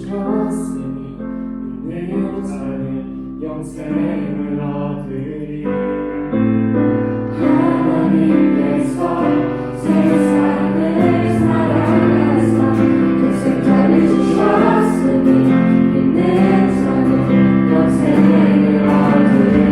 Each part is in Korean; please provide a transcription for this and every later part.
주셨으니 믿는 자는 영생을 얻으리. 하나님께서 세상을 사랑하사 독생자를 주셨으니 믿는 자는 영생을 얻으리.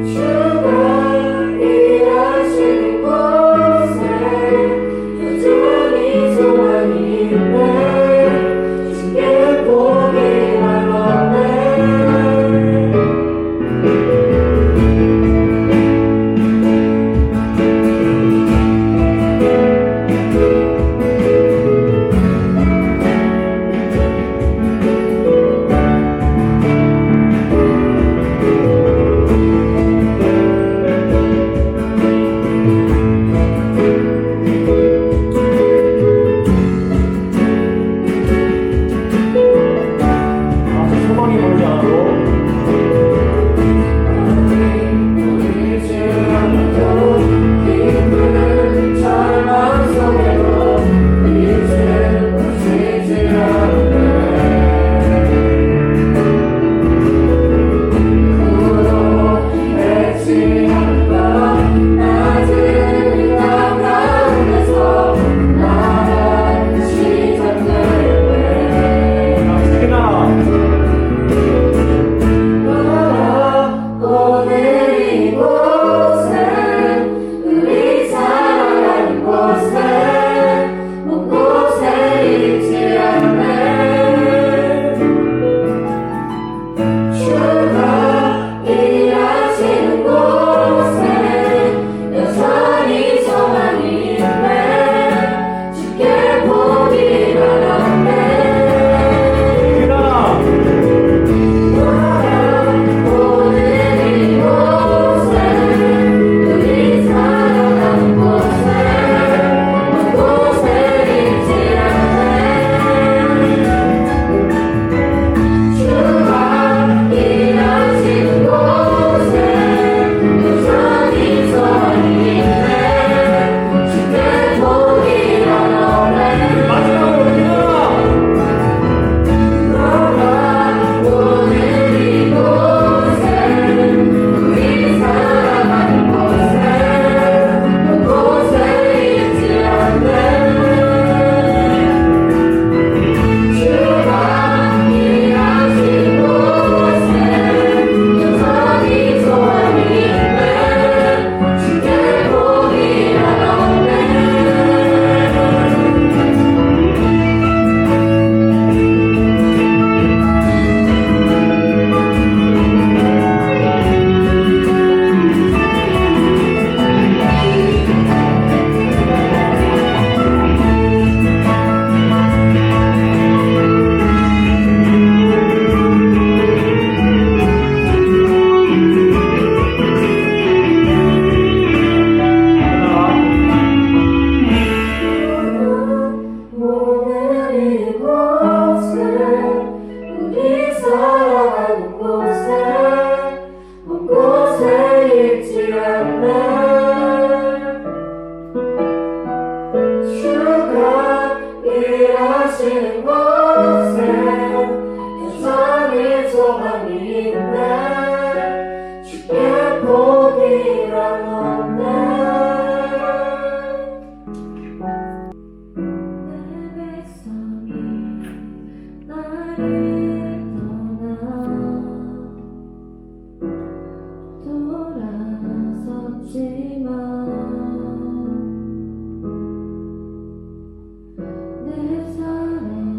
주가 일하시는 곳에 주가 일하시는 곳에 여전히 소망이 있네. 주께 포기란 없네. 내 백성이 나를 떠나 돌아섰지만 내 사랑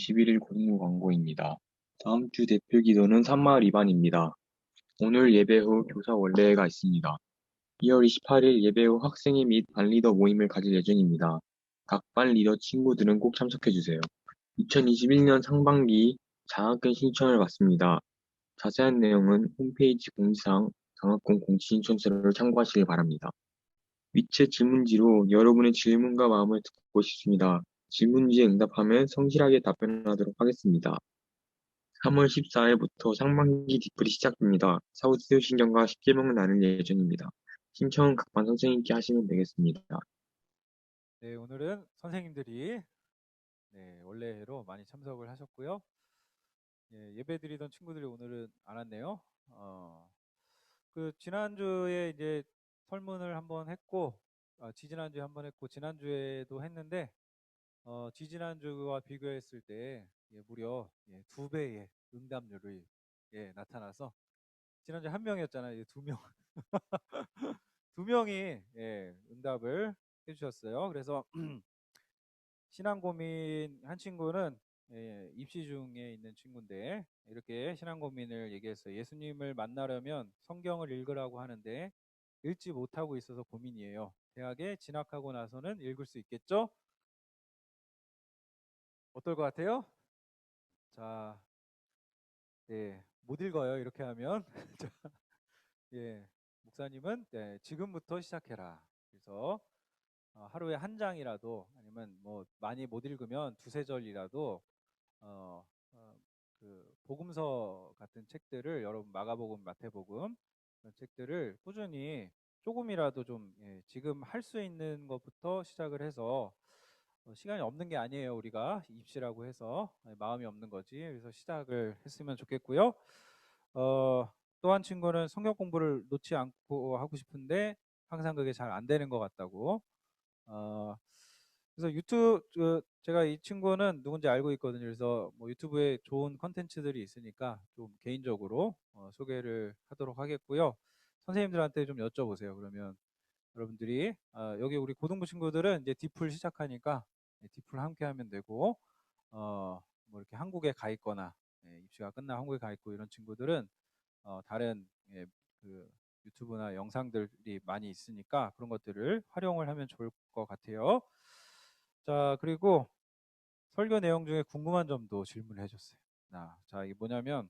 21일 고등부 광고입니다. 다음 주 대표 기도는 산마을 이반입니다. 오늘 예배 후 교사 원래회가 있습니다. 2월 28일 예배 후 학생회 및 반리더 모임을 가질 예정입니다. 각 반 리더 친구들은 꼭 참석해주세요. 2021년 상반기 장학금 신청을 받습니다. 자세한 내용은 홈페이지 공지사항 장학금 공지 신청서를 참고하시길 바랍니다. 위챗 질문지로 여러분의 질문과 마음을 듣고 싶습니다. 질문지에 응답하면 성실하게 답변하도록 하겠습니다. 3월 14일부터 상반기 뒷풀이 시작됩니다. 사후수요 신경과 10개명을 나눌 예정입니다. 신청은 각 반 선생님께 하시면 되겠습니다. 네, 오늘은 선생님들이 원래로 많이 참석을 하셨고요. 예배 드리던 친구들이 오늘은 안 왔네요. 그 지난주에 이제 설문을 한번 했고, 지지난주에 한번 했고, 지난주에도 했는데, 지지난주와 비교했을 때 무려 2배의 응답률이 나타나서 지난주 한 명이었잖아요. 2명, 2명이 응답을 해주셨어요. 그래서 신앙 고민 한 친구는 입시 중에 있는 친구인데 이렇게 신앙 고민을 얘기했어요. 예수님을 만나려면 성경을 읽으라고 하는데 읽지 못하고 있어서 고민이에요. 대학에 진학하고 나서는 읽을 수 있겠죠? 어떨 것 같아요? 자, 못 읽어요. 이렇게 하면. 자, 목사님은 지금부터 시작해라. 그래서 하루에 한 장이라도 아니면 뭐 많이 못 읽으면 두세 절이라도 어, 그 복음서 같은 책들을 여러분 마가복음, 마태복음 그런 책들을 꾸준히 조금이라도 좀 지금 할 수 있는 것부터 시작을 해서 시간이 없는 게 아니에요. 우리가 입시라고 해서 마음이 없는 거지. 그래서 시작을 했으면 좋겠고요. 또 한 친구는 성경 공부를 놓지 않고 하고 싶은데 항상 그게 잘 안 되는 것 같다고. 어, 그래서 제가 이 친구는 누군지 알고 있거든요. 그래서 뭐 유튜브에 좋은 컨텐츠들이 있으니까 좀 개인적으로 소개를 하도록 하겠고요. 선생님들한테 좀 여쭤보세요. 그러면 여러분들이 여기 우리 고등부 친구들은 이제 디플 시작하니까 디플 함께 하면 되고 뭐 이렇게 한국에 가 있거나 입시가 끝나 한국에 가 있고 이런 친구들은 다른 그 유튜브나 영상들이 많이 있으니까 그런 것들을 활용을 하면 좋을 것 같아요. 자, 그리고 설교 내용 중에 궁금한 점도 질문을 해줬어요. 자, 이게 뭐냐면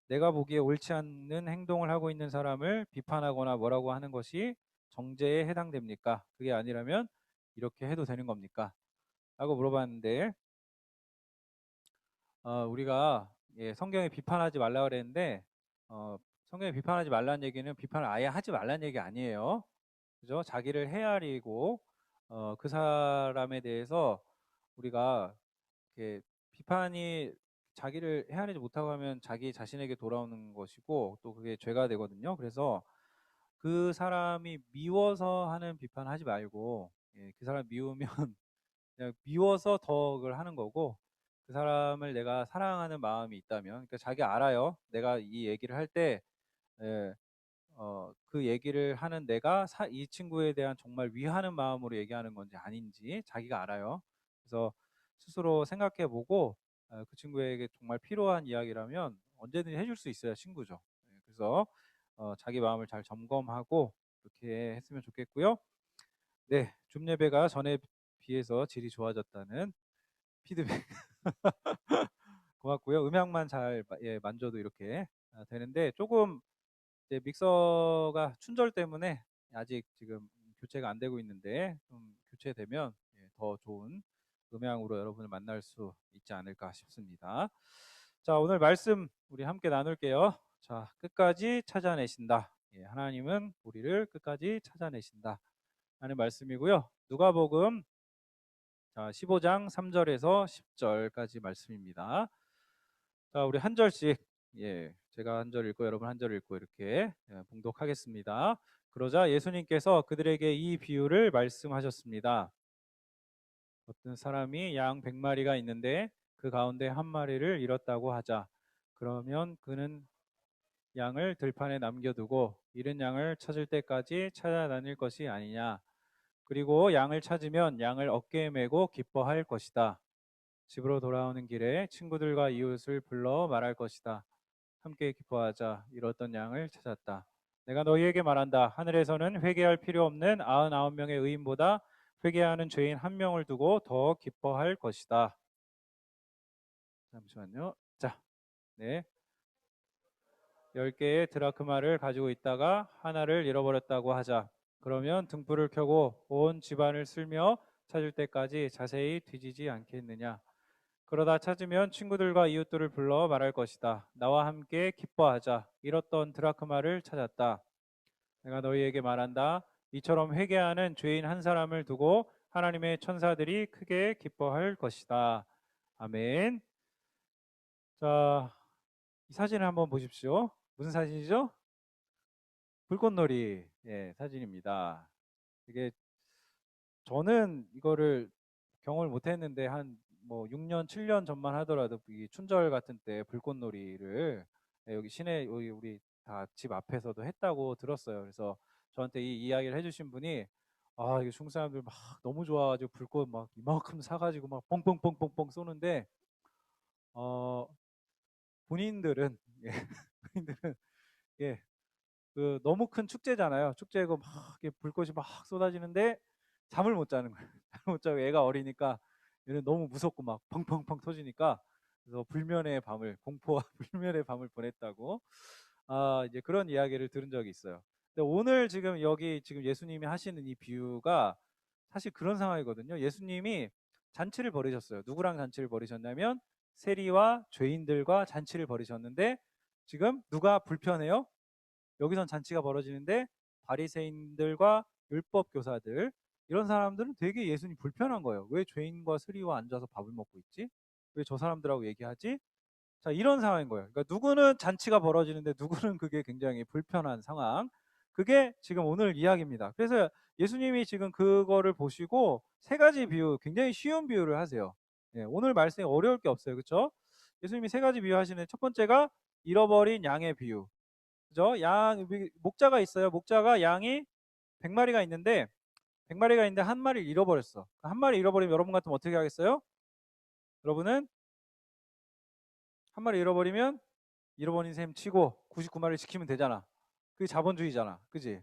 내가 보기에 옳지 않는 행동을 하고 있는 사람을 비판하거나 뭐라고 하는 것이 정죄에 해당됩니까? 그게 아니라면 이렇게 해도 되는 겁니까? 라고 물어봤는데 우리가 성경에 비판하지 말라 그랬는데 성경에 비판하지 말라는 얘기는 비판을 아예 하지 말라는 얘기 아니에요. 그죠? 자기를 헤아리고 그 사람에 대해서 우리가 이렇게 비판이 자기를 헤아리지 못하고 하면 자기 자신에게 돌아오는 것이고 또 그게 죄가 되거든요. 그래서 그 사람이 미워서 하는 비판하지 말고 그 사람 미우면 그냥 미워서 더 그걸 하는 거고 그 사람을 내가 사랑하는 마음이 있다면 그러니까 자기 알아요. 내가 이 얘기를 할 때 그 얘기를 하는 내가 이 친구에 대한 정말 위하는 마음으로 얘기하는 건지 아닌지 자기가 알아요. 그래서 스스로 생각해 보고 그 친구에게 정말 필요한 이야기라면 언제든지 해줄 수 있어야 친구죠. 그래서 자기 마음을 잘 점검하고 그렇게 했으면 좋겠고요. 네, 줌 예배가 전에 비해서 질이 좋아졌다는 피드백 고맙고요. 음향만 잘 만져도 이렇게 되는데 조금 이제 믹서가 충돌 때문에 아직 지금 교체가 안 되고 있는데 좀 교체되면 더 좋은 음향으로 여러분을 만날 수 있지 않을까 싶습니다. 자, 오늘 말씀 우리 함께 나눌게요. 자, 끝까지 찾아내신다. 하나님은 우리를 끝까지 찾아내신다. 하는 말씀이고요. 누가복음 15장 3절에서 10절까지 말씀입니다. 자, 우리 한 절씩 제가 한 절 읽고 여러분 한 절 읽고 이렇게 봉독하겠습니다. 그러자 예수님께서 그들에게 이 비유를 말씀하셨습니다. 어떤 사람이 양 100마리가 있는데 그 가운데 한 마리를 잃었다고 하자. 그러면 그는 양을 들판에 남겨두고 잃은 양을 찾을 때까지 찾아다닐 것이 아니냐. 그리고 양을 찾으면 양을 어깨에 메고 기뻐할 것이다. 집으로 돌아오는 길에 친구들과 이웃을 불러 말할 것이다. 함께 기뻐하자. 잃었던 양을 찾았다. 내가 너희에게 말한다. 하늘에서는 회개할 필요 없는 99명의 의인보다 회개하는 죄인 한 명을 두고 더 기뻐할 것이다. 잠시만요. 자, 네. 10개의 드라크마를 가지고 있다가 하나를 잃어버렸다고 하자. 그러면 등불을 켜고 온 집안을 쓸며 찾을 때까지 자세히 뒤지지 않겠느냐. 그러다 찾으면 친구들과 이웃들을 불러 말할 것이다. 나와 함께 기뻐하자. 잃었던 드라크마를 찾았다. 내가 너희에게 말한다. 이처럼 회개하는 죄인 한 사람을 두고 하나님의 천사들이 크게 기뻐할 것이다. 아멘. 자, 이 사진을 한번 보십시오. 무슨 사진이죠? 불꽃놀이 사진입니다. 이게 저는 이거를 경험을 못했는데 한 뭐 6년, 7년 전만 하더라도 이 춘절 같은 때 불꽃놀이를 여기 시내 여기 우리 다 집 앞에서도 했다고 들었어요. 그래서 저한테 이 이야기를 해주신 분이 이게 중국 사람들 막 너무 좋아가지고 불꽃 막 이만큼 사가지고 막 뻥뻥뻥뻥뻥 쏘는데 본인들은 예, 본인들은 예, 그 너무 큰 축제잖아요. 축제고 막 이렇게 불꽃이 막 쏟아지는데 잠을 못 자는 거예요. 잠을 못 자고 애가 어리니까 얘는 너무 무섭고 막 펑펑펑 터지니까 그래서 불면의 밤을 공포와 불면의 밤을 보냈다고 이제 그런 이야기를 들은 적이 있어요. 근데 오늘 지금 여기 지금 예수님이 하시는 이 비유가 사실 그런 상황이거든요. 예수님이 잔치를 벌이셨어요. 누구랑 잔치를 벌이셨냐면 세리와 죄인들과 잔치를 벌이셨는데 지금 누가 불편해요? 여기선 잔치가 벌어지는데 바리새인들과 율법 교사들 이런 사람들은 되게 예수님 불편한 거예요. 왜 죄인과 세리와 앉아서 밥을 먹고 있지? 왜 저 사람들하고 얘기하지? 자, 이런 상황인 거예요. 그러니까 누구는 잔치가 벌어지는데 누구는 그게 굉장히 불편한 상황. 그게 지금 오늘 이야기입니다. 그래서 예수님이 지금 그거를 보시고 세 가지 비유, 굉장히 쉬운 비유를 하세요. 오늘 말씀이 어려울 게 없어요. 그렇죠? 예수님이 세 가지 비유 하시는 첫 번째가 잃어버린 양의 비유. 그죠? 목자가 있어요. 목자가 양이 100마리가 있는데 100마리가 있는데 한 마리를 잃어버렸어. 한 마리 잃어버리면 여러분 같으면 어떻게 하겠어요? 여러분은 한 마리 잃어버리면 잃어버린 셈 치고 99마리를 지키면 되잖아. 그게 자본주의잖아. 그지?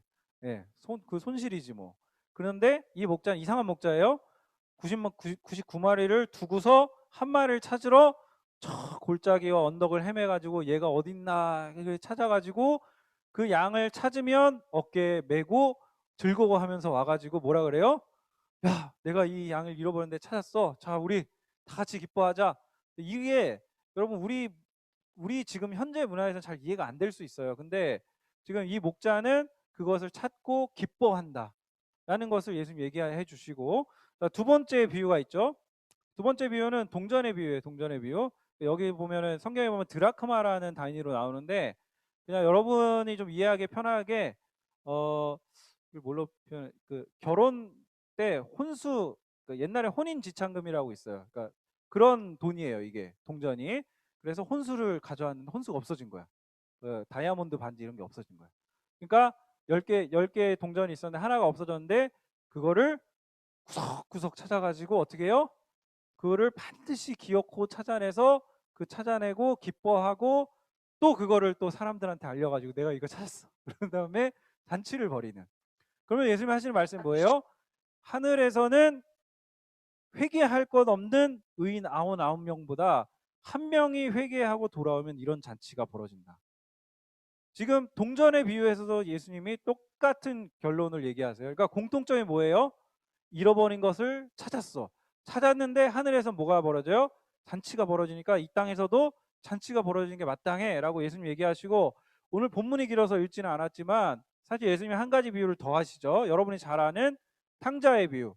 그 손실이지 뭐. 그런데 이 목자는 이상한 목자예요. 99마리를 두고서 한 마리를 찾으러 저 골짜기와 언덕을 헤매가지고 얘가 어딨나 찾아가지고 그 양을 찾으면 어깨에 메고 즐거워하면서 와가지고 뭐라 그래요? 야, 내가 이 양을 잃어버렸는데 찾았어. 자, 우리 다 같이 기뻐하자. 이게 여러분 우리 지금 현재 문화에서는 잘 이해가 안 될 수 있어요. 근데 지금 이 목자는 그것을 찾고 기뻐한다 라는 것을 예수님 얘기해 주시고, 두 번째 비유가 있죠. 두 번째 비유는 동전의 비유예요. 동전의 비유. 여기 보면은 성경에 보면 드라크마라는 단위로 나오는데 그냥 여러분이 좀 이해하기 편하게 이걸 뭘로 표현? 그 결혼 때 혼수, 그 옛날에 혼인 지참금이라고 있어요. 그러니까 그런 돈이에요. 이게 동전이. 그래서 혼수를 가져왔는데 혼수가 없어진 거야. 그 다이아몬드 반지 이런 게 없어진 거야. 그러니까 10개 동전이 있었는데 하나가 없어졌는데 그거를 구석구석 찾아가지고 어떻게 해요? 그거를 반드시 기억하고 찾아내서 그 찾아내고 기뻐하고 또 그거를 또 사람들한테 알려가지고 내가 이거 찾았어. 그런 다음에 잔치를 벌이는. 그러면 예수님이 하시는 말씀이 뭐예요? 하늘에서는 회개할 것 없는 의인 99명보다 한 명이 회개하고 돌아오면 이런 잔치가 벌어진다. 지금 동전의 비유에서도 예수님이 똑같은 결론을 얘기하세요. 그러니까 공통점이 뭐예요? 잃어버린 것을 찾았어. 찾았는데 하늘에서 뭐가 벌어져요? 잔치가 벌어지니까 이 땅에서도 잔치가 벌어지는 게 마땅해 라고 예수님 얘기하시고, 오늘 본문이 길어서 읽지는 않았지만 사실 예수님이 한 가지 비유를 더 하시죠. 여러분이 잘 아는 탕자의 비유.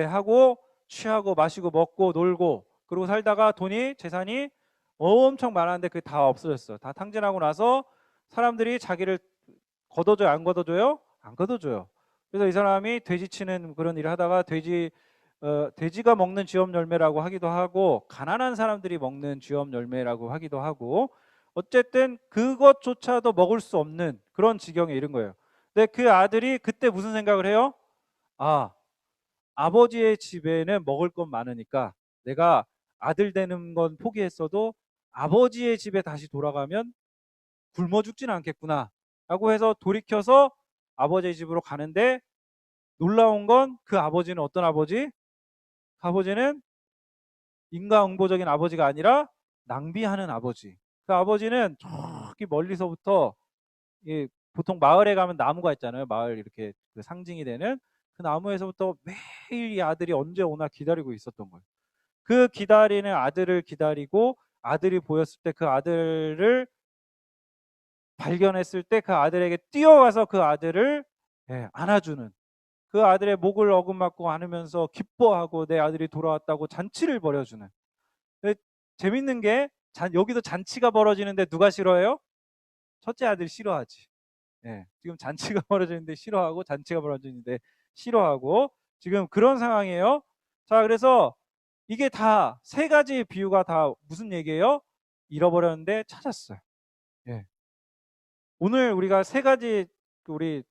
하고 취하고 마시고 먹고 놀고 그러고 살다가 재산이 엄청 많았는데 그게 다 없어졌어. 다 탕진하고 나서 사람들이 자기를 걷어줘요? 안 걷어줘요? 안 걷어줘요. 그래서 이 사람이 돼지 치는 그런 일을 하다가 돼지가 먹는 쥐업 열매라고 하기도 하고 가난한 사람들이 먹는 쥐업 열매라고 하기도 하고 어쨌든 그것조차도 먹을 수 없는 그런 지경에 이른 거예요. 근데 그 아들이 그때 무슨 생각을 해요? 아, 아버지의 집에는 먹을 건 많으니까 내가 아들 되는 건 포기했어도 아버지의 집에 다시 돌아가면 굶어 죽진 않겠구나 라고 해서 돌이켜서 아버지의 집으로 가는데, 놀라운 건 그 아버지는 어떤 아버지? 그 아버지는 인과응보적인 아버지가 아니라 낭비하는 아버지. 그 아버지는 저기 멀리서부터, 보통 마을에 가면 나무가 있잖아요. 마을 이렇게 그 상징이 되는 그 나무에서부터 매일 이 아들이 언제 오나 기다리고 있었던 거예요. 그 기다리는 아들을 기다리고, 아들이 보였을 때 그 아들을 발견했을 때 그 아들에게 뛰어가서 그 아들을 안아주는, 그 아들의 목을 어금맞고 안으면서 기뻐하고 내 아들이 돌아왔다고 잔치를 벌여주는. 근데 재밌는 게 여기도 잔치가 벌어지는데 누가 싫어해요? 첫째 아들 싫어하지. 지금 잔치가 벌어지는데 싫어하고, 잔치가 벌어지는데 싫어하고, 지금 그런 상황이에요. 자, 그래서 이게 다 세 가지 비유가 다 무슨 얘기예요? 잃어버렸는데 찾았어요. 오늘 우리가 세 가지, 우리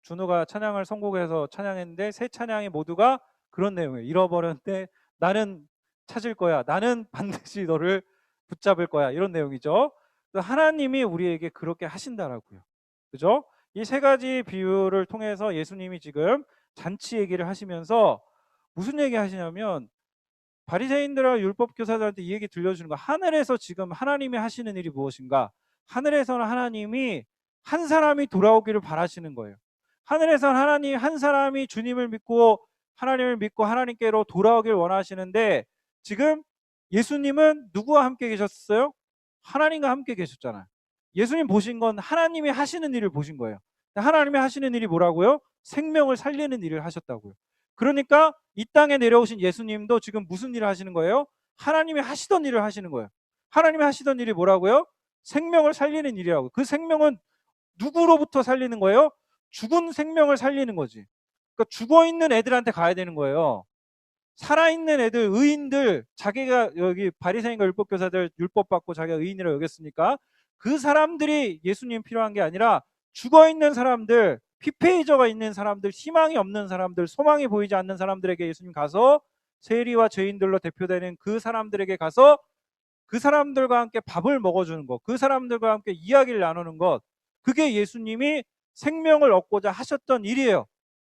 준우가 찬양을 선곡해서 찬양했는데 세 찬양이 모두가 그런 내용이에요. 잃어버렸는데 나는 찾을 거야. 나는 반드시 너를 붙잡을 거야. 이런 내용이죠. 하나님이 우리에게 그렇게 하신다라고요. 그죠? 이 세 가지 비유를 통해서 예수님이 지금 잔치 얘기를 하시면서 무슨 얘기 하시냐면, 바리새인들과 율법 교사들한테 이 얘기 들려주는 거, 하늘에서 지금 하나님이 하시는 일이 무엇인가? 하늘에서는 하나님이 한 사람이 돌아오기를 바라시는 거예요. 하늘에서는 하나님 한 사람이 주님을 믿고 하나님을 믿고 하나님께로 돌아오길 원하시는데, 지금 예수님은 누구와 함께 계셨어요? 하나님과 함께 계셨잖아요. 예수님 보신 건 하나님이 하시는 일을 보신 거예요. 하나님이 하시는 일이 뭐라고요? 생명을 살리는 일을 하셨다고요. 그러니까 이 땅에 내려오신 예수님도 지금 무슨 일을 하시는 거예요? 하나님이 하시던 일을 하시는 거예요. 하나님이 하시던 일이 뭐라고요? 생명을 살리는 일이라고. 그 생명은 누구로부터 살리는 거예요? 죽은 생명을 살리는 거지. 그러니까 죽어있는 애들한테 가야 되는 거예요. 살아있는 애들, 의인들, 자기가 여기 바리새인과 율법교사들 율법 받고 자기가 의인이라고 여겼으니까 그 사람들이 예수님 필요한 게 아니라 죽어있는 사람들, 피폐해져가 있는 사람들, 희망이 없는 사람들, 소망이 보이지 않는 사람들에게 예수님 가서, 세리와 죄인들로 대표되는 그 사람들에게 가서 그 사람들과 함께 밥을 먹어주는 것, 그 사람들과 함께 이야기를 나누는 것, 그게 예수님이 생명을 얻고자 하셨던 일이에요.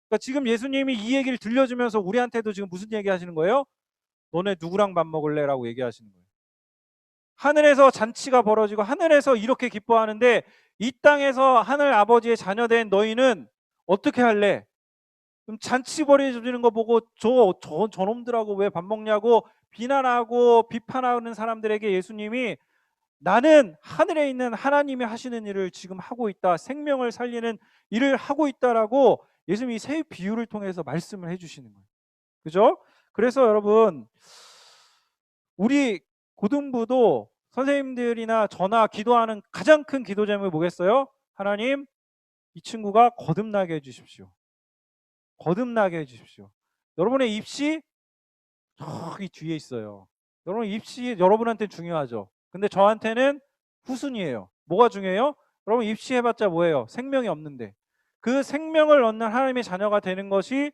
그러니까 지금 예수님이 이 얘기를 들려주면서 우리한테도 지금 무슨 얘기 하시는 거예요? 너네 누구랑 밥 먹을래? 라고 얘기하시는 거예요. 하늘에서 잔치가 벌어지고 하늘에서 이렇게 기뻐하는데, 이 땅에서 하늘 아버지의 자녀된 너희는 어떻게 할래? 그럼 잔치 벌어지는 거 보고 저놈들하고 왜 밥 먹냐고 비난하고 비판하는 사람들에게 예수님이, 나는 하늘에 있는 하나님이 하시는 일을 지금 하고 있다, 생명을 살리는 일을 하고 있다라고 예수님이 새 비유를 통해서 말씀을 해주시는 거예요. 그죠? 그래서 여러분, 우리 고등부도 선생님들이나 저나 기도하는 가장 큰 기도 제목이 뭐겠어요? 하나님, 이 친구가 거듭나게 해주십시오. 거듭나게 해주십시오. 여러분의 입시 저기 뒤에 있어요. 여러분 입시 여러분한테는 중요하죠. 근데 저한테는 후순위예요. 뭐가 중요해요? 여러분 입시 해봤자 뭐예요? 생명이 없는데. 그 생명을 얻는 하나님의 자녀가 되는 것이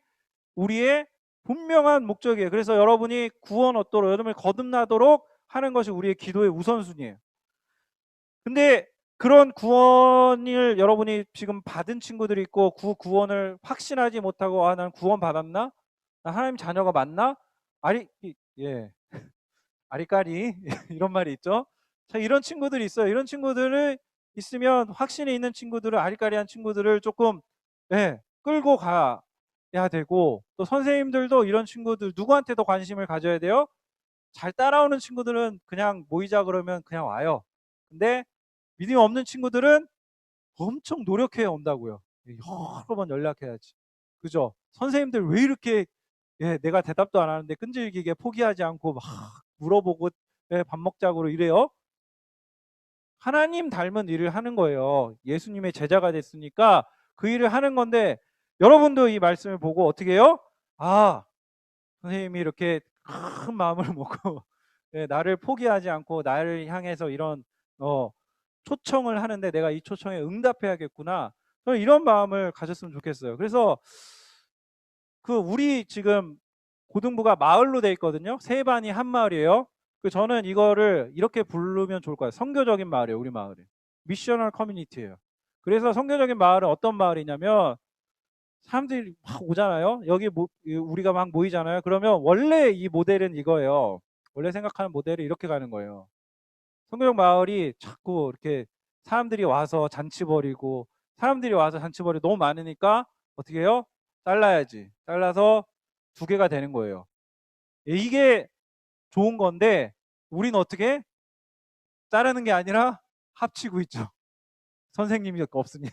우리의 분명한 목적이에요. 그래서 여러분이 구원 얻도록, 여러분이 거듭나도록 하는 것이 우리의 기도의 우선순위예요. 근데 그런 구원을 여러분이 지금 받은 친구들이 있고, 구원을 확신하지 못하고, 난 구원 받았나? 나 하나님 자녀가 맞나? 예. 아리까리 이런 말이 있죠. 자, 이런 친구들이 있어요. 이런 친구들을 있으면, 확신이 있는 친구들을, 아리까리한 친구들을 조금 끌고 가야 되고, 또 선생님들도 이런 친구들 누구한테 더 관심을 가져야 돼요? 잘 따라오는 친구들은 그냥 모이자 그러면 그냥 와요. 근데 믿음이 없는 친구들은 엄청 노력해야 온다고요. 여러 번 연락해야지. 그죠? 선생님들 왜 이렇게 내가 대답도 안 하는데 끈질기게 포기하지 않고 막 물어보고 밥 먹자고 이래요? 하나님 닮은 일을 하는 거예요. 예수님의 제자가 됐으니까 그 일을 하는 건데, 여러분도 이 말씀을 보고 어떻게 해요? 아, 선생님이 이렇게 큰 마음을 먹고 나를 포기하지 않고 나를 향해서 이런 초청을 하는데 내가 이 초청에 응답해야겠구나. 저는 이런 마음을 가졌으면 좋겠어요. 그래서 우리 지금 고등부가 마을로 돼 있거든요. 세 반이 한 마을이에요. 저는 이거를 이렇게 부르면 좋을 것 같아요. 선교적인 마을이에요, 우리 마을이. 미셔널 커뮤니티예요. 그래서 선교적인 마을은 어떤 마을이냐면 사람들이 막 오잖아요. 여기 우리가 막 모이잖아요. 그러면 원래 이 모델은 이거예요. 원래 생각하는 모델이 이렇게 가는 거예요. 선교적 마을이 자꾸 이렇게 사람들이 와서 잔치 벌이고 너무 많으니까 어떻게 해요? 잘라야지. 잘라서 두 개가 되는 거예요. 이게 좋은 건데 우리는 어떻게 자르는 게 아니라 합치고 있죠. 선생님이 없으니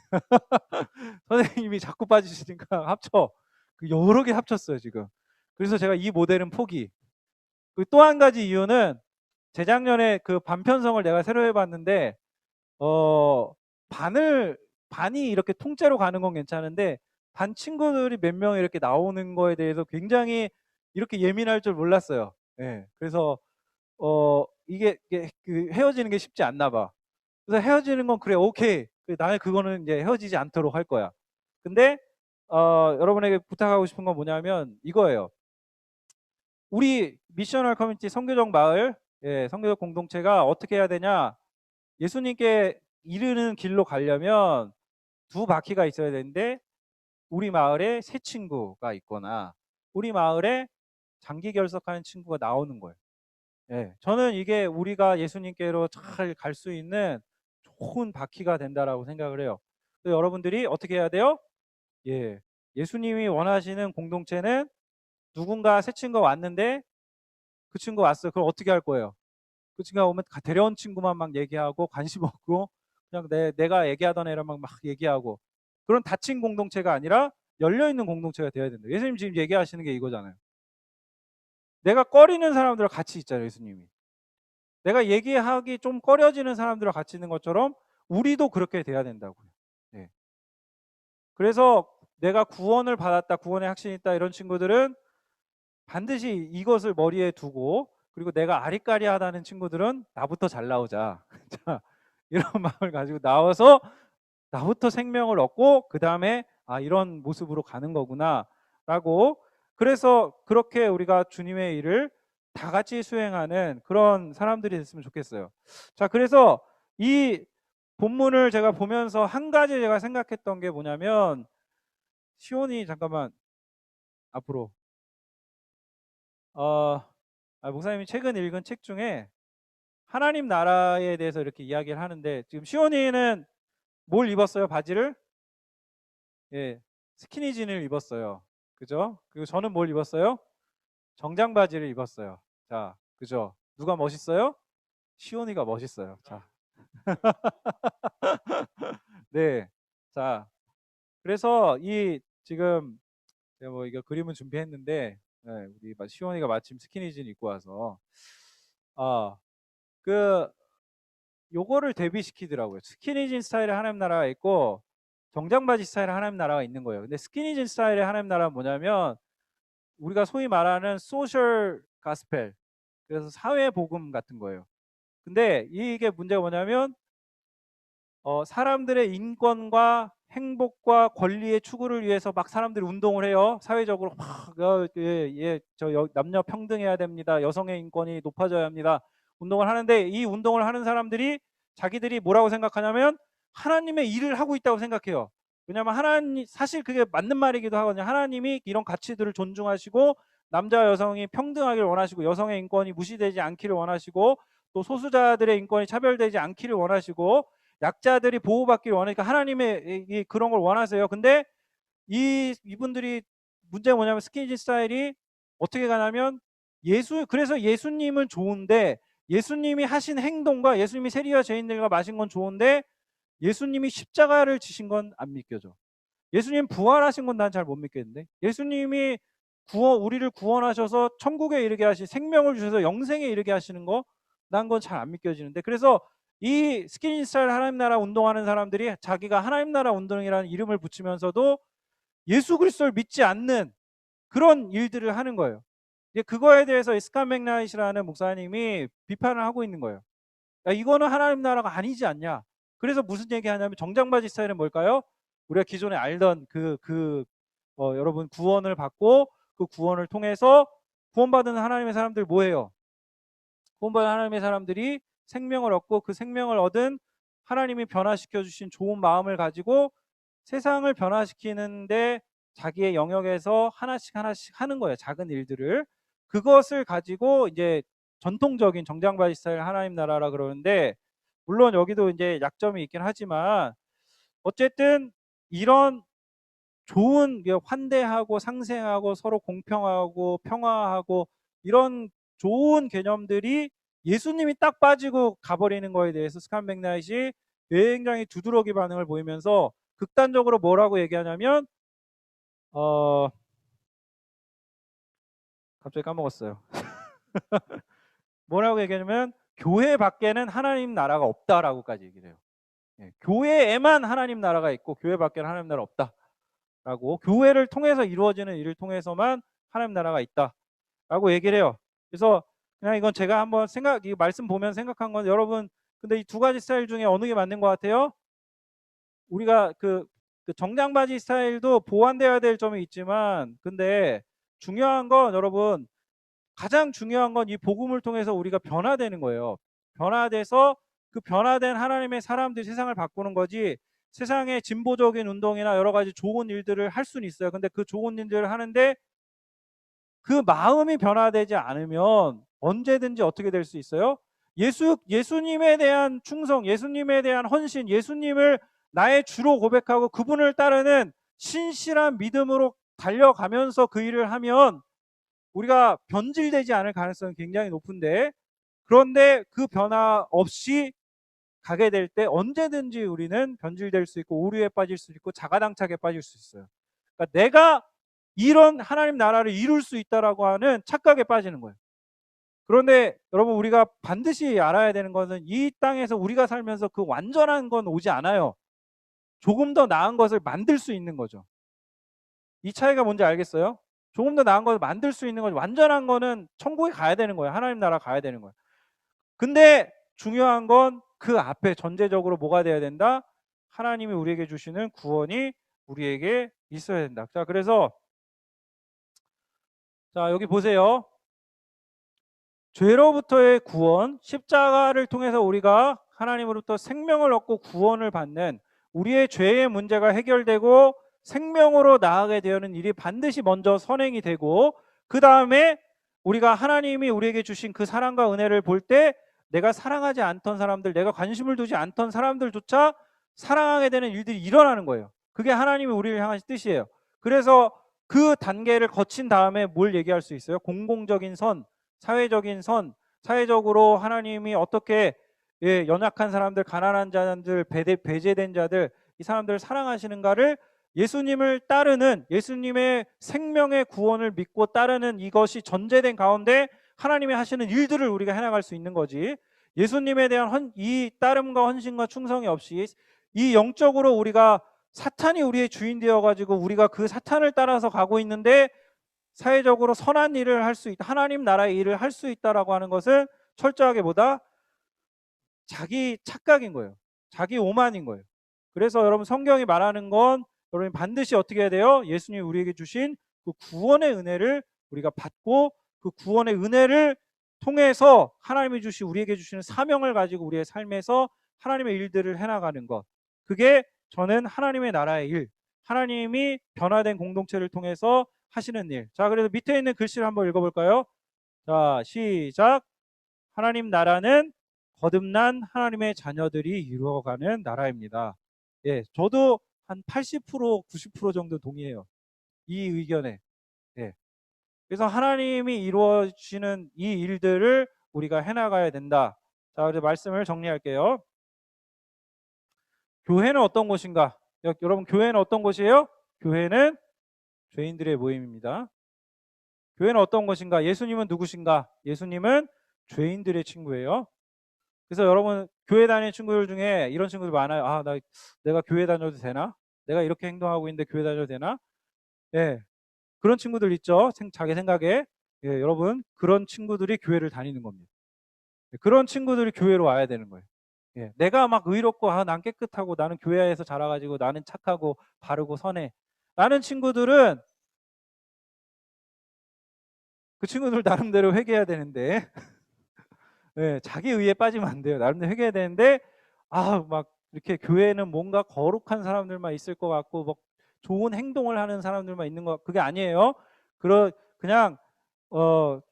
선생님이 자꾸 빠지시니까 합쳐. 여러 개 합쳤어요 지금. 그래서 제가 이 모델은 포기. 또 한 가지 이유는 재작년에 반편성을 내가 새로 해봤는데 반이 이렇게 통째로 가는 건 괜찮은데 반 친구들이 몇 명 이렇게 나오는 거에 대해서 굉장히 이렇게 예민할 줄 몰랐어요. 예. 그래서 이게 헤어지는 게 쉽지 않나 봐. 그래서 헤어지는 건 그래, 오케이. 나는 그거는 이제 헤어지지 않도록 할 거야. 근데 여러분에게 부탁하고 싶은 건 뭐냐면 이거예요. 우리 미셔널 커뮤니티 선교적 마을, 선교적 공동체가 어떻게 해야 되냐? 예수님께 이르는 길로 가려면 두 바퀴가 있어야 되는데 우리 마을에 새 친구가 있거나 우리 마을에 장기 결석하는 친구가 나오는 거예요. 저는 이게 우리가 예수님께로 잘 갈 수 있는 좋은 바퀴가 된다라고 생각을 해요. 여러분들이 어떻게 해야 돼요? 예수님이 원하시는 공동체는 누군가 새 친구가 왔는데 그 친구 왔어요. 그럼 어떻게 할 거예요? 그 친구가 오면 데려온 친구만 막 얘기하고 관심 없고 그냥 내가 얘기하던 애랑 막 얘기하고 그런 닫힌 공동체가 아니라 열려있는 공동체가 되어야 된다. 예수님 지금 얘기하시는 게 이거잖아요. 내가 꺼리는 사람들과 같이 있잖아요. 예수님이. 내가 얘기하기 좀 꺼려지는 사람들과 같이 있는 것처럼 우리도 그렇게 돼야 된다고요. 그래서 내가 구원을 받았다, 구원의 확신이 있다 이런 친구들은 반드시 이것을 머리에 두고 그리고 내가 아리까리하다는 친구들은 나부터 잘 나오자. 자, 이런 마음을 가지고 나와서 나부터 생명을 얻고 그 다음에 이런 모습으로 가는 거구나 라고 그래서 그렇게 우리가 주님의 일을 다 같이 수행하는 그런 사람들이 됐으면 좋겠어요. 자, 그래서 이 본문을 제가 보면서 한 가지 제가 생각했던 게 뭐냐면 시온이 잠깐만 앞으로 목사님이 최근 읽은 책 중에 하나님 나라에 대해서 이렇게 이야기를 하는데 지금 시온이는 뭘 입었어요? 바지를? 스키니진을 입었어요. 그죠? 그리고 저는 뭘 입었어요? 정장 바지를 입었어요. 자, 그죠? 누가 멋있어요? 시온이가 멋있어요. 자. 네. 자. 그래서 지금 제가 이거 그림은 준비했는데 우리 시온이가 마침 스키니진 입고 와서 요거를 대비시키더라고요. 스키니진 스타일의 하나님 나라가 있고 정장 바지 스타일의 하나님 나라가 있는 거예요. 근데 스키니진 스타일의 하나님 나라는 뭐냐면 우리가 소위 말하는 소셜 가스펠, 그래서 사회 복음 같은 거예요. 근데 이게 문제가 뭐냐면 사람들의 인권과 행복과 권리의 추구를 위해서 막 사람들이 운동을 해요. 사회적으로 막 남녀 평등해야 됩니다. 여성의 인권이 높아져야 합니다. 운동을 하는데 이 운동을 하는 사람들이 자기들이 뭐라고 생각하냐면 하나님의 일을 하고 있다고 생각해요. 왜냐하면 하나님 사실 그게 맞는 말이기도 하거든요. 하나님이 이런 가치들을 존중하시고 남자와 여성이 평등하기를 원하시고 여성의 인권이 무시되지 않기를 원하시고 또 소수자들의 인권이 차별되지 않기를 원하시고 약자들이 보호받기를 원하니까 하나님의 그런 걸 원하세요. 근데 이분들이 문제가 뭐냐면 스키니진 스타일이 어떻게 가냐면 그래서 예수님은 좋은데 예수님이 하신 행동과 예수님이 세리와 죄인들과 마신 건 좋은데 예수님이 십자가를 지신 건 안 믿겨져. 예수님 부활하신 건 난 잘 못 믿겠는데 예수님이 우리를 구원하셔서 천국에 이르게 하시 생명을 주셔서 영생에 이르게 하시는 거 난 건 잘 안 믿겨지는데 그래서 이 스키니 스타일 하나님 나라 운동하는 사람들이 자기가 하나님 나라 운동이라는 이름을 붙이면서도 예수 그리스도를 믿지 않는 그런 일들을 하는 거예요. 그거에 대해서 스캇 맥나잇이라는 목사님이 비판을 하고 있는 거예요. 야, 이거는 하나님 나라가 아니지 않냐. 그래서 무슨 얘기하냐면 정장바지 스타일은 뭘까요? 우리가 기존에 알던 여러분 구원을 받고 그 구원을 통해서 구원받은 하나님의 사람들 뭐예요? 구원받은 하나님의 사람들이 생명을 얻고 그 생명을 얻은 하나님이 변화시켜 주신 좋은 마음을 가지고 세상을 변화시키는데 자기의 영역에서 하나씩 하나씩 하는 거예요. 작은 일들을. 그것을 가지고 이제 전통적인 정장바지 스타일 하나님 나라라 그러는데, 물론 여기도 이제 약점이 있긴 하지만 어쨌든 이런 좋은 환대하고 상생하고 서로 공평하고 평화하고 이런 좋은 개념들이 예수님이 딱 빠지고 가버리는 거에 대해서 스칸 맥나잇이 굉장히 두드러기 반응을 보이면서 극단적으로 뭐라고 얘기하냐면 갑자기 까먹었어요. 뭐라고 얘기하냐면 교회 밖에는 하나님 나라가 없다라고까지 얘기를 해요. 교회에만 하나님 나라가 있고 교회 밖에는 하나님 나라 없다라고, 교회를 통해서 이루어지는 일을 통해서만 하나님 나라가 있다라고 얘기를 해요. 그래서 그냥 이건 제가 한번 이 말씀 보면 생각한 건, 여러분 근데 이 두 가지 스타일 중에 어느 게 맞는 것 같아요? 우리가 그 정장바지 스타일도 보완돼야 될 점이 있지만, 근데 중요한 건 여러분, 가장 중요한 건 이 복음을 통해서 우리가 변화되는 거예요. 변화돼서 그 변화된 하나님의 사람들이 세상을 바꾸는 거지, 세상의 진보적인 운동이나 여러 가지 좋은 일들을 할 수는 있어요. 근데 그 좋은 일들을 하는데 그 마음이 변화되지 않으면 언제든지 어떻게 될 수 있어요? 예수님에 대한 충성, 예수님에 대한 헌신, 예수님을 나의 주로 고백하고 그분을 따르는 신실한 믿음으로 달려가면서 그 일을 하면 우리가 변질되지 않을 가능성이 굉장히 높은데, 그런데 그 변화 없이 가게 될 때 언제든지 우리는 변질될 수 있고 오류에 빠질 수 있고 자가당착에 빠질 수 있어요. 그러니까 내가 이런 하나님 나라를 이룰 수 있다라고 하는 착각에 빠지는 거예요. 그런데 여러분, 우리가 반드시 알아야 되는 것은 이 땅에서 우리가 살면서 그 완전한 건 오지 않아요. 조금 더 나은 것을 만들 수 있는 거죠. 이 차이가 뭔지 알겠어요? 조금 더 나은 것을 만들 수 있는 거죠. 완전한 거는 천국에 가야 되는 거예요. 하나님 나라 가야 되는 거예요. 근데 중요한 건 그 앞에 전제적으로 뭐가 돼야 된다? 하나님이 우리에게 주시는 구원이 우리에게 있어야 된다. 자, 그래서 자, 여기 보세요. 죄로부터의 구원, 십자가를 통해서 우리가 하나님으로부터 생명을 얻고 구원을 받는, 우리의 죄의 문제가 해결되고 생명으로 나아가게 되는 일이 반드시 먼저 선행이 되고, 그 다음에 우리가 하나님이 우리에게 주신 그 사랑과 은혜를 볼 때 내가 사랑하지 않던 사람들, 내가 관심을 두지 않던 사람들조차 사랑하게 되는 일들이 일어나는 거예요. 그게 하나님이 우리를 향하신 뜻이에요. 그래서 그 단계를 거친 다음에 뭘 얘기할 수 있어요? 공공적인 선, 사회적인 선, 사회적으로 하나님이 어떻게 연약한 사람들, 가난한 자들, 배제된 자들, 이 사람들을 사랑하시는가를 예수님을 따르는, 예수님의 생명의 구원을 믿고 따르는 이것이 전제된 가운데 하나님이 하시는 일들을 우리가 해나갈 수 있는 거지, 예수님에 대한 이 따름과 헌신과 충성이 없이 이 영적으로 우리가 사탄이 우리의 주인 되어가지고 우리가 그 사탄을 따라서 가고 있는데 사회적으로 선한 일을 할 수 있다, 하나님 나라의 일을 할 수 있다라고 하는 것은 철저하게 뭐다? 자기 착각인 거예요. 자기 오만인 거예요. 그래서 여러분, 성경이 말하는 건 여러분 반드시 어떻게 해야 돼요? 예수님이 우리에게 주신 그 구원의 은혜를 우리가 받고 그 구원의 은혜를 통해서 하나님이 우리에게 주시는 사명을 가지고 우리의 삶에서 하나님의 일들을 해나가는 것, 그게 저는 하나님의 나라의 일, 하나님이 변화된 공동체를 통해서 하시는 일. 자, 그래서 밑에 있는 글씨를 한번 읽어볼까요? 자, 시작. 하나님 나라는 거듭난 하나님의 자녀들이 이루어가는 나라입니다. 예, 저도 한 80%, 90% 정도 동의해요. 이 의견에. 예. 그래서 하나님이 이루어지는 이 일들을 우리가 해나가야 된다. 자, 그래서 말씀을 정리할게요. 교회는 어떤 곳인가? 여러분, 교회는 어떤 곳이에요? 교회는 죄인들의 모임입니다. 교회는 어떤 것인가? 예수님은 누구신가? 예수님은 죄인들의 친구예요. 그래서 여러분, 교회 다니는 친구들 중에 이런 친구들 많아요. 아, 내가 교회 다녀도 되나? 내가 이렇게 행동하고 있는데 교회 다녀도 되나? 예, 그런 친구들 있죠. 자기 생각에. 예, 여러분, 그런 친구들이 교회를 다니는 겁니다. 그런 친구들이 교회로 와야 되는 거예요. 예, 내가 막 의롭고 난 깨끗하고 나는 교회에서 자라가지고 나는 착하고 바르고 선해 라는 친구들은 그 친구들 나름대로 회개해야 되는데 예, 자기 의에 빠지면 안 돼요. 나름대로 회개해야 되는데 막 이렇게 교회는 뭔가 거룩한 사람들만 있을 것 같고 뭐 좋은 행동을 하는 사람들만 있는 거 그게 아니에요. 그냥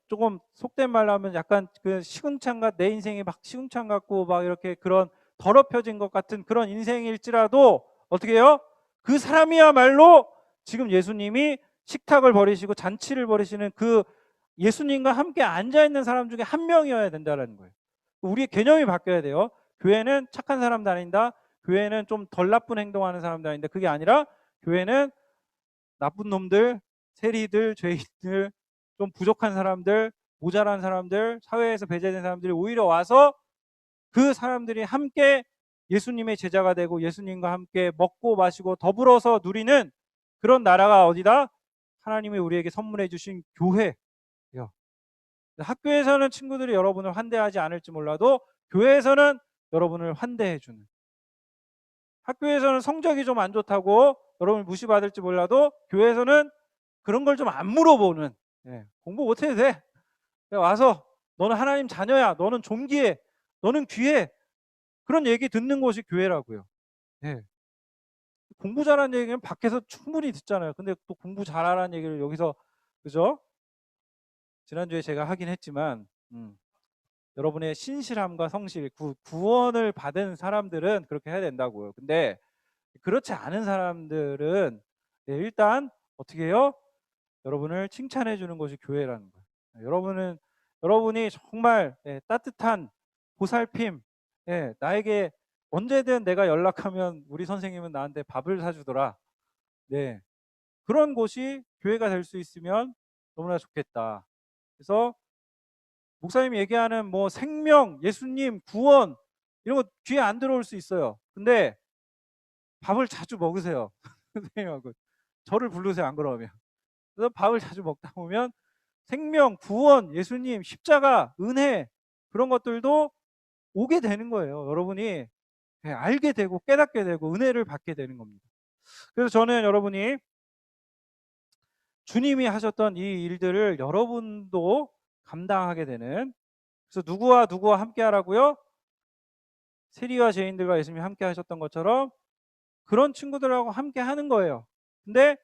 조금 속된 말로 하면 약간 그 시궁창 내 인생이 막 시궁창 같고 막 이렇게 그런 더럽혀진 것 같은 그런 인생일지라도 어떻게 해요? 그 사람이야말로 지금 예수님이 식탁을 버리시고 잔치를 버리시는 그 예수님과 함께 앉아 있는 사람 중에 한 명이어야 된다는 거예요. 우리의 개념이 바뀌어야 돼요. 교회는 착한 사람 다닌다. 교회는 좀 덜 나쁜 행동하는 사람 다닌다. 그게 아니라 교회는 나쁜 놈들, 세리들, 죄인들, 좀 부족한 사람들, 모자란 사람들, 사회에서 배제된 사람들이 오히려 와서 그 사람들이 함께 예수님의 제자가 되고 예수님과 함께 먹고 마시고 더불어서 누리는 그런 나라가 어디다? 하나님이 우리에게 선물해 주신 교회예요. 학교에서는 친구들이 여러분을 환대하지 않을지 몰라도 교회에서는 여러분을 환대해 주는, 학교에서는 성적이 좀 안 좋다고 여러분을 무시받을지 몰라도 교회에서는 그런 걸 좀 안 물어보는, 공부 못해도 돼, 와서 너는 하나님 자녀야, 너는 존귀해, 너는 귀해, 그런 얘기 듣는 곳이 교회라고요. 공부 잘하는 얘기는 밖에서 충분히 듣잖아요. 근데 또 공부 잘하라는 얘기를 여기서, 그죠? 지난주에 제가 하긴 했지만 여러분의 신실함과 성실, 구원을 받은 사람들은 그렇게 해야 된다고요. 근데 그렇지 않은 사람들은 일단 어떻게 해요? 여러분을 칭찬해 주는 것이 교회라는 거예요. 여러분이 정말 따뜻한 보살핌, 나에게 언제든 내가 연락하면 우리 선생님은 나한테 밥을 사주더라. 그런 곳이 교회가 될 수 있으면 너무나 좋겠다. 그래서 목사님이 얘기하는 뭐 생명, 예수님, 구원 이런 거 귀에 안 들어올 수 있어요. 근데 밥을 자주 먹으세요. 선생님하고 저를 부르세요. 안 그러면. 그래서 밥을 자주 먹다 보면 생명, 구원, 예수님, 십자가, 은혜 그런 것들도 오게 되는 거예요. 여러분이 알게 되고 깨닫게 되고 은혜를 받게 되는 겁니다. 그래서 저는 여러분이 주님이 하셨던 이 일들을 여러분도 감당하게 되는, 그래서 누구와 함께 하라고요? 세리와 죄인들과 예수님이 함께 하셨던 것처럼 그런 친구들하고 함께 하는 거예요. 근데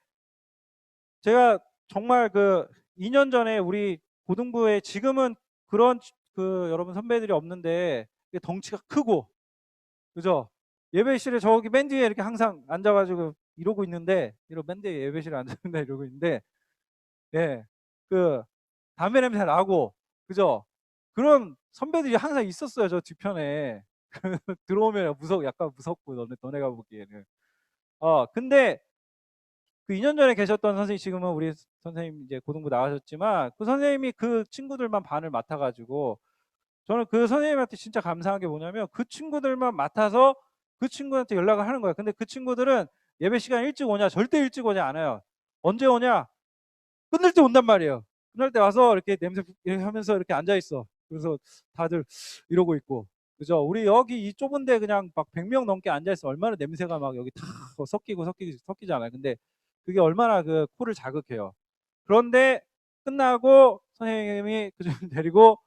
제가 정말 2년 전에 우리 고등부에 지금은 그런 여러분 선배들이 없는데 덩치가 크고, 그죠? 예배실에 저기 맨 뒤에 이렇게 항상 앉아가지고 이러고 있는데, 맨 뒤에 예배실에 앉아있는데 이러고 있는데, 담배 냄새 나고, 그죠? 그런 선배들이 항상 있었어요, 저 뒤편에. 들어오면 약간 무섭고, 너네가 보기에는. 근데 그 2년 전에 계셨던 선생님, 지금은 우리 선생님 이제 고등부 나가셨지만, 그 선생님이 그 친구들만 반을 맡아가지고, 저는 그 선생님한테 진짜 감사한 게 뭐냐면, 그 친구들만 맡아서 그 친구한테 연락을 하는 거예요. 근데 그 친구들은 예배 시간 일찍 오냐? 절대 일찍 오지 않아요. 언제 오냐? 끝날 때 온단 말이에요. 끝날 때 와서 이렇게 냄새 이렇게 하면서 이렇게 앉아 있어. 그래서 다들 이러고 있고, 그죠? 우리 여기 이 좁은데 그냥 막 100명 넘게 앉아 있어. 얼마나 냄새가 막 여기 다 섞이잖아요. 근데 그게 얼마나 그 코를 자극해요. 그런데 끝나고 선생님이 그 좀 데리고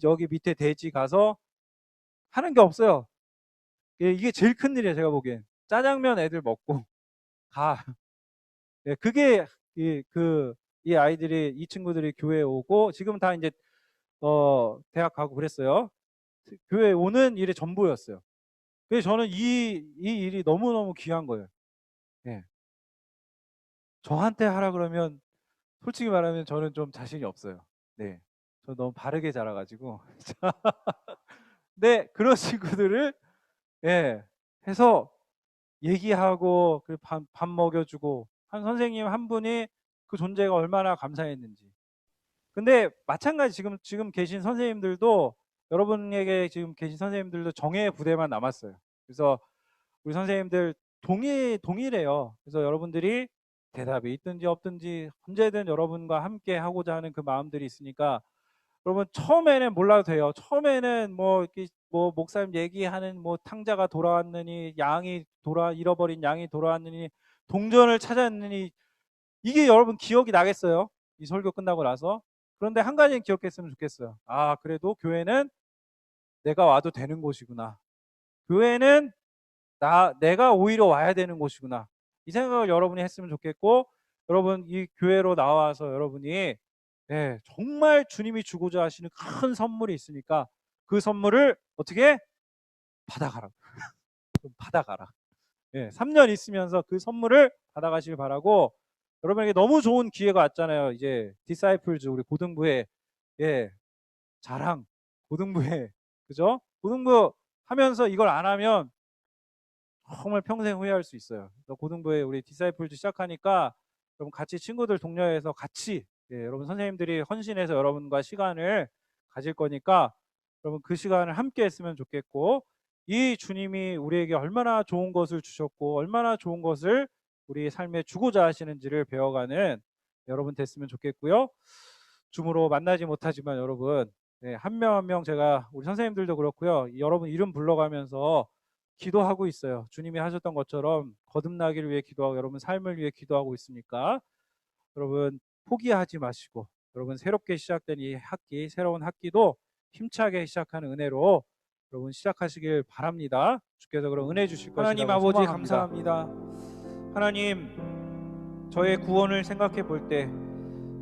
여기 밑에 대지 가서 하는 게 없어요. 이게 제일 큰 일이에요, 제가 보기엔. 짜장면 애들 먹고 가. 그게 이 아이들이, 이 친구들이 교회에 오고, 지금 다 이제 대학 가고 그랬어요. 교회에 오는 일의 전부였어요. 그래서 저는 이 일이 너무너무 귀한 거예요. 저한테 하라 그러면 솔직히 말하면 저는 좀 자신이 없어요. 저 너무 바르게 자라가지고. 네, 그런 친구들을 해서 얘기하고 밥 먹여주고 한 선생님 한 분이 그 존재가 얼마나 감사했는지. 근데 마찬가지 지금 계신 선생님들도, 여러분에게 지금 계신 선생님들도 정예의 부대만 남았어요. 그래서 우리 선생님들 동일해요. 그래서 여러분들이 대답이 있든지 없든지 언제든 여러분과 함께 하고자 하는 그 마음들이 있으니까, 여러분 처음에는 몰라도 돼요. 처음에는 뭐 이렇게 뭐 목사님 얘기하는 뭐 탕자가 돌아왔느니 잃어버린 양이 돌아왔느니 동전을 찾았느니 이게 여러분 기억이 나겠어요? 이 설교 끝나고 나서. 그런데 한 가지는 기억했으면 좋겠어요. 아, 그래도 교회는 내가 와도 되는 곳이구나. 교회는 내가 오히려 와야 되는 곳이구나. 이 생각을 여러분이 했으면 좋겠고, 여러분 이 교회로 나와서 여러분이 정말 주님이 주고자 하시는 큰 선물이 있으니까 그 선물을 어떻게 받아가라. 좀 받아가라. 3년 있으면서 그 선물을 받아가시길 바라고, 여러분에게 너무 좋은 기회가 왔잖아요. 이제 디사이플즈 우리 고등부의 자랑, 고등부의 그죠? 고등부 하면서 이걸 안 하면 정말 평생 후회할 수 있어요. 고등부에 우리 디사이플즈 시작하니까 여러분 같이 친구들 동료해서 같이 여러분 선생님들이 헌신해서 여러분과 시간을 가질 거니까 여러분 그 시간을 함께 했으면 좋겠고, 이 주님이 우리에게 얼마나 좋은 것을 주셨고 얼마나 좋은 것을 우리 삶에 주고자 하시는지를 배워가는 여러분 됐으면 좋겠고요. 줌으로 만나지 못하지만 여러분 한 명 한 명 제가 우리 선생님들도 그렇고요. 여러분 이름 불러가면서 기도하고 있어요. 주님이 하셨던 것처럼 거듭나기를 위해 기도하고 여러분 삶을 위해 기도하고 있으니까 여러분 포기하지 마시고, 여러분 새롭게 시작된 이 학기, 새로운 학기도 힘차게 시작하는 은혜로 여러분 시작하시길 바랍니다. 주께서 그럼 은혜 주실 것이라고 하나님 아버지 소망합니다. 감사합니다. 하나님, 저의 구원을 생각해 볼 때,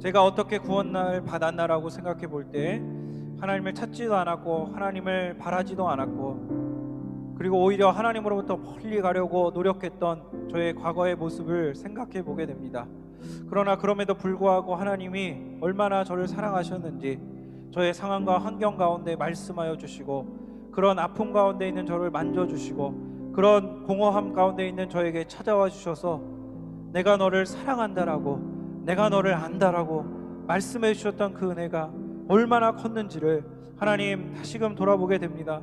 제가 어떻게 구원을 받았나라고 생각해 볼 때 하나님을 찾지도 않았고 하나님을 바라지도 않았고, 그리고 오히려 하나님으로부터 멀리 가려고 노력했던 저의 과거의 모습을 생각해 보게 됩니다. 그러나 그럼에도 불구하고 하나님이 얼마나 저를 사랑하셨는지 저의 상황과 환경 가운데 말씀하여 주시고, 그런 아픔 가운데 있는 저를 만져주시고, 그런 공허함 가운데 있는 저에게 찾아와 주셔서 내가 너를 사랑한다라고, 내가 너를 안다라고 말씀해 주셨던 그 은혜가 얼마나 컸는지를 하나님 다시금 돌아보게 됩니다.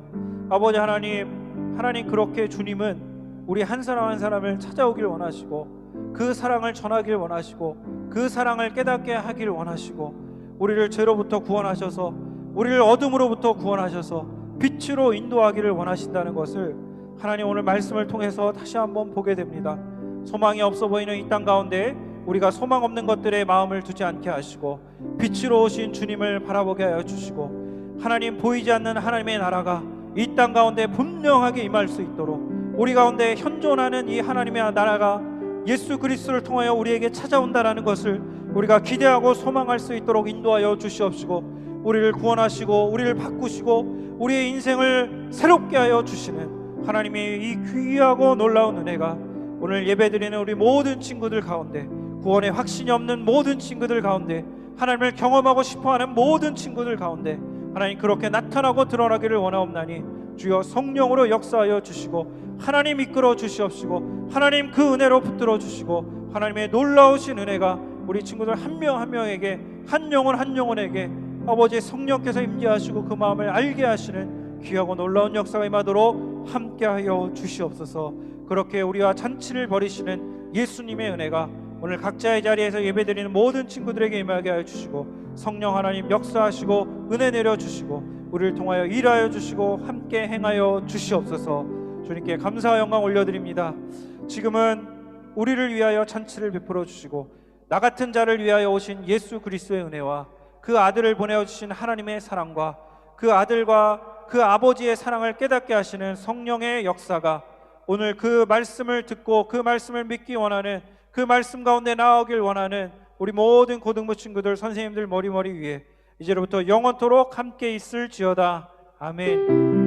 아버지 하나님 그렇게 주님은 우리 한 사람 한 사람을 찾아오길 원하시고, 그 사랑을 전하길 원하시고, 그 사랑을 깨닫게 하길 원하시고, 우리를 죄로부터 구원하셔서, 우리를 어둠으로부터 구원하셔서 빛으로 인도하기를 원하신다는 것을 하나님 오늘 말씀을 통해서 다시 한번 보게 됩니다. 소망이 없어 보이는 이 땅 가운데 우리가 소망 없는 것들에 마음을 두지 않게 하시고, 빛으로 오신 주님을 바라보게 하여 주시고, 하나님 보이지 않는 하나님의 나라가 이 땅 가운데 분명하게 임할 수 있도록, 우리 가운데 현존하는 이 하나님의 나라가 예수 그리스도를 통하여 우리에게 찾아온다라는 것을 우리가 기대하고 소망할 수 있도록 인도하여 주시옵시고, 우리를 구원하시고 우리를 바꾸시고 우리의 인생을 새롭게 하여 주시는 하나님의 이 귀하고 놀라운 은혜가 오늘 예배드리는 우리 모든 친구들 가운데, 구원의 확신이 없는 모든 친구들 가운데, 하나님을 경험하고 싶어하는 모든 친구들 가운데 하나님 그렇게 나타나고 드러나기를 원하옵나니 주여 성령으로 역사하여 주시고 하나님 이끌어 주시옵시고, 하나님 그 은혜로 붙들어 주시고, 하나님의 놀라우신 은혜가 우리 친구들 한 명 한 명에게, 한 영혼 한 영혼에게 아버지 성령께서 임재하시고 그 마음을 알게 하시는 귀하고 놀라운 역사가 임하도록 함께하여 주시옵소서. 그렇게 우리와 잔치를 벌이시는 예수님의 은혜가 오늘 각자의 자리에서 예배드리는 모든 친구들에게 임하게 하여 주시고, 성령 하나님 역사하시고 은혜 내려주시고 우리를 통하여 일하여 주시고 함께 행하여 주시옵소서. 주님께 감사와 영광 올려드립니다. 지금은 우리를 위하여 잔치를 베풀어 주시고 나 같은 자를 위하여 오신 예수 그리스도의 은혜와 그 아들을 보내주신 하나님의 사랑과 그 아들과 그 아버지의 사랑을 깨닫게 하시는 성령의 역사가 오늘 그 말씀을 듣고 그 말씀을 믿기 원하는, 그 말씀 가운데 나아오길 원하는 우리 모든 고등부 친구들, 선생님들 머리 위에 이제로부터 영원토록 함께 있을지어다. 아멘.